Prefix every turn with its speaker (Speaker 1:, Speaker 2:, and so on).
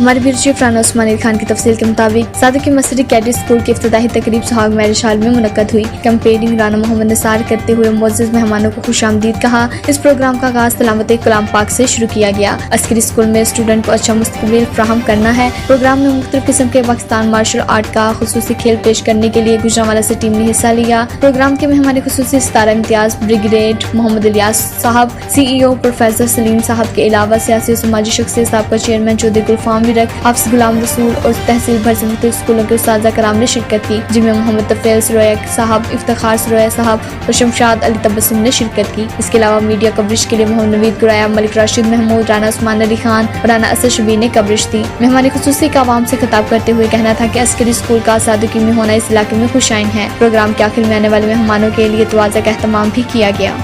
Speaker 1: ہمارے bureau chief Rana عثمان علی خان کی تفصیل کے مطابق صادقی مسری کیڈٹ اسکول کی افتتاحی تقریب سہاگ میرج ہال میں منعقد ہوئی۔ کیمپیئننگ رانا محمد نثار کرتے ہوئے معزز مہمانوں کو خوش آمدید کہا۔ اس پروگرام کا آغاز تلاوت کلام پاک سے شروع کیا گیا۔ عسکری اسکول میں اسٹوڈنٹ کو اچھا مستقبل فراہم کرنا ہے۔ پروگرام میں مختلف قسم کے پاکستان مارشل آرٹ کا خصوصی کھیل پیش کرنے کے لیے گوجرانوالا سے ٹیم نے حصہ لیا۔ پروگرام کے مہمان خصوصی ستارہ امتیاز بریگیڈیئر محمد الیاس صاحب، CEO پروفیسر سلیم صاحب کے علاوہ سیاسی و سماجی شخصیت سابقہ چیئرمین چودھری گلفام ورک، حافظ غلام رسول اور تحصیل بھر سے مختلف اسکولوں کے اساتذہ کرام نے شرکت کی، جن میں محمد طفیل سرویا صاحب، افتخار سرویا صاحب اور شمشاد علی تبسم نے شرکت کی۔ اس کے علاوہ میڈیا کوریج کے لیے محمد نوید گرایا، ملک راشد محمود، رانا عثمان علی خان اور رانا اسد شبیر نے کوریج دی۔ مہمان خصوصی کا عوام سے خطاب کرتے ہوئے کہنا تھا کہ عسکری اسکول کا صادقی میں ہونا اس علاقے میں خوش آئند ہے۔ پروگرام کے آخر میں آنے والے مہمانوں کے لیے توازہ کا اہتمام بھی کیا گیا۔